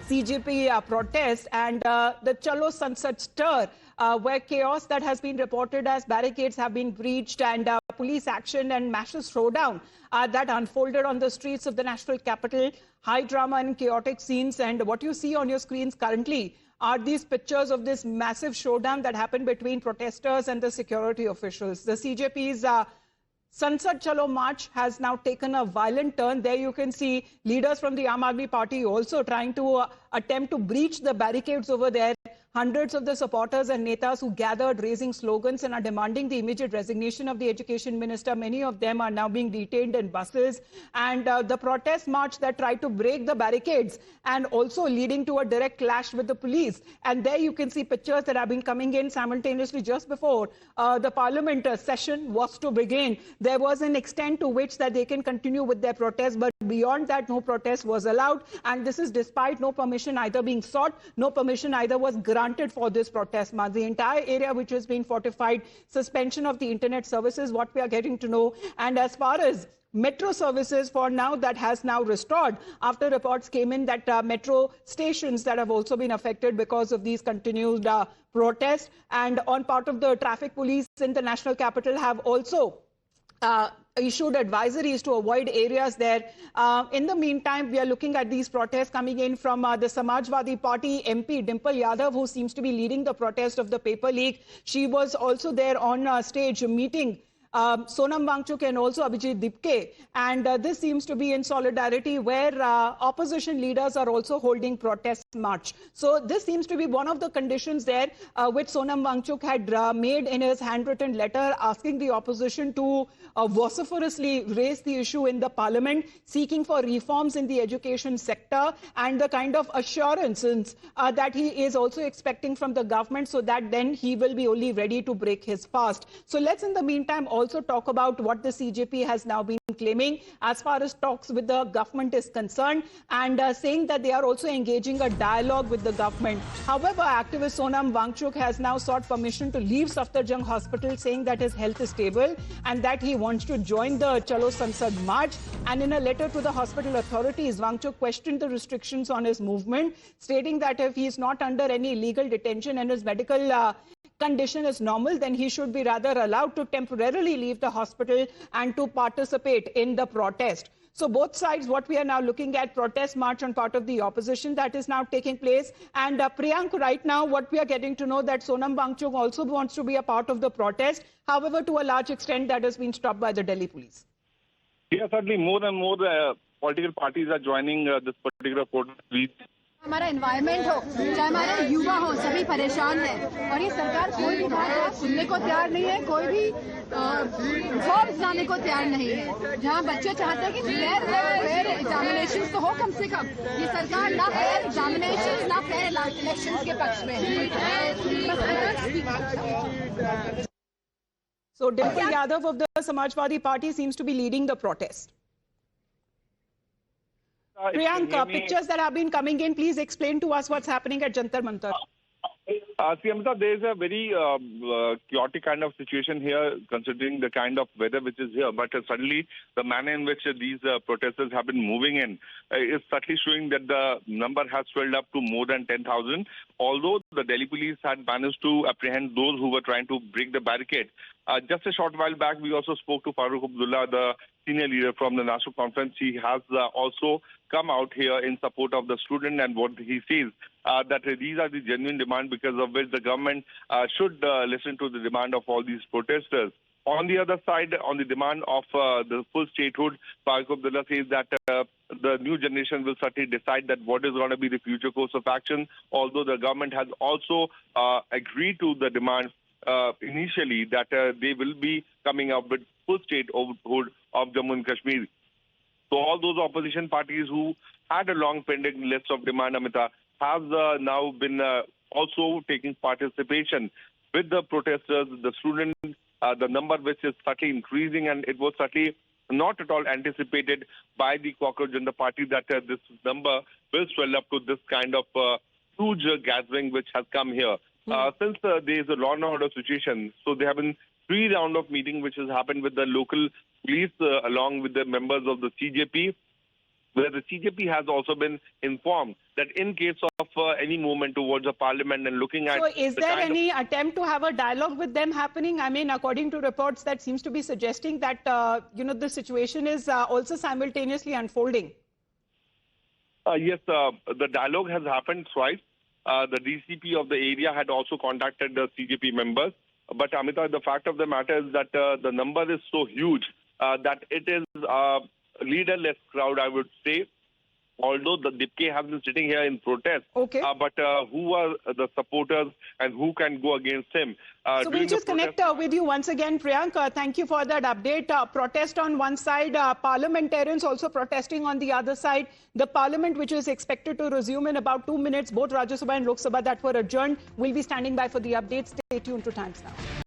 CJP protest and the Chalo Sansad stir, where chaos that has been reported as barricades have been breached and police action and massive showdown that unfolded on the streets of the national capital. High drama and chaotic scenes, and what you see on your screens currently are these pictures of this massive showdown that happened between protesters and the security officials. The CJP's Sansad Chalo March has now taken a violent turn. There you can see leaders from the Aam Aadmi Party also trying to attempt to breach the barricades over there. Hundreds of the supporters and netas who gathered raising slogans and are demanding the immediate resignation of the education minister. Many of them are now being detained in buses. And the protest march that tried to break the barricades and also leading to a direct clash with the police. And there you can see pictures that have been coming in simultaneously just before the parliament session was to begin. There was an extent to which that they can continue with their protest, but beyond that, no protest was allowed. And this is despite no permission either being sought, no permission either was granted for this protest march. The entire area which has been fortified, suspension of the internet services, what we are getting to know. And as far as metro services for now, that has now restored after reports came in that metro stations that have also been affected because of these continued protests. And on part of the traffic police in the national capital have also issued advisories to avoid areas there. In the meantime, we are looking at these protests coming in from the Samajwadi Party MP Dimple Yadav, who seems to be leading the protest of the paper leak. She was also there on stage meeting Sonam Wangchuk and also Abhijit Dipke. And this seems to be in solidarity where opposition leaders are also holding protest march. So this seems to be one of the conditions there which Sonam Wangchuk had made in his handwritten letter asking the opposition to vociferously raise the issue in the parliament, seeking for reforms in the education sector and the kind of assurances that he is also expecting from the government, so that then he will be only ready to break his fast. So let's in the meantime also talk about what the CJP has now been claiming as far as talks with the government is concerned, and saying that they are also engaging a dialogue with the government. However, activist Sonam Wangchuk has now sought permission to leave Safdarjung Hospital, saying that his health is stable and that he wants to join the Chalo Sansad March. And in a letter to the hospital authorities, Wangchuk questioned the restrictions on his movement, stating that if he is not under any illegal detention and his medical condition is normal, then he should be rather allowed to temporarily leave the hospital and to participate in the protest. So both sides, what we are now looking at, protest march on part of the opposition that is now taking place. And Priyank, right now, what we are getting to know that Sonam Wangchuk also wants to be a part of the protest. However, to a large extent, that has been stopped by the Delhi police. Yes, certainly more and more political parties are joining this particular protest. हमारा environment हो, चाहे हमारे युवा हो, सभी परेशान हैं और ये सरकार कोई भी बात सुनने को तैयार नहीं है, कोई भी जॉब्स लाने को तैयार नहीं है। जहां बच्चे चाहते हैं कि फेयर एग्जामिनेशंस तो हो कम से कम, ये सरकार ना फेयर एग्जामिनेशंस ना फेयर इलेक्शंस के पक्ष में है। So Dimple Yadav of the Samajwadi Party seems to be leading the protest. Priyank, pictures that have been coming in, please explain to us what's happening at Jantar Mantar. See, Amita, there is a very chaotic kind of situation here, considering the kind of weather which is here. But suddenly, the manner in which these protesters have been moving in is certainly showing that the number has swelled up to more than 10,000. Although the Delhi police had managed to apprehend those who were trying to break the barricade. Just a short while back, we also spoke to Farooq Abdullah, the senior leader from the National Conference. He has also come out here in support of the student, and what he says that these are the genuine demands because of which the government should listen to the demand of all these protesters. On the other side, on the demand of the full statehood, Farooq Abdullah says that the new generation will certainly decide that what is going to be the future course of action, although the government has also agreed to the demand initially that they will be coming up with full statehood of Jammu and Kashmir. So all those opposition parties who had a long pending list of demand, Amita, have now been also taking participation with the protesters, the students, the number which is certainly increasing, and it was certainly not at all anticipated by the Cockroach Janata Party that this number will swell up to this kind of huge gathering which has come here. Since there is a law and order situation, so there have been 3 rounds of meeting which has happened with the local police along with the members of the CJP. where the CJP has also been informed that in case of any movement towards the parliament and looking at... So is there any attempt to have a dialogue with them happening? I mean, according to reports, that seems to be suggesting that, the situation is also simultaneously unfolding. Yes, the dialogue has happened twice. The DCP of the area had also contacted the CJP members. But Amita, the fact of the matter is that the number is so huge that it is a leaderless crowd, I would say. Although the DIPK has been sitting here in protest, okay. But who are the supporters and who can go against him? So we'll just connect with you once again, Priyank. Thank you for that update. Protest on one side, parliamentarians also protesting on the other side. The parliament, which is expected to resume in about 2 minutes, both Rajya Sabha and Lok Sabha that were adjourned, will be standing by for the updates. Stay tuned to Times Now.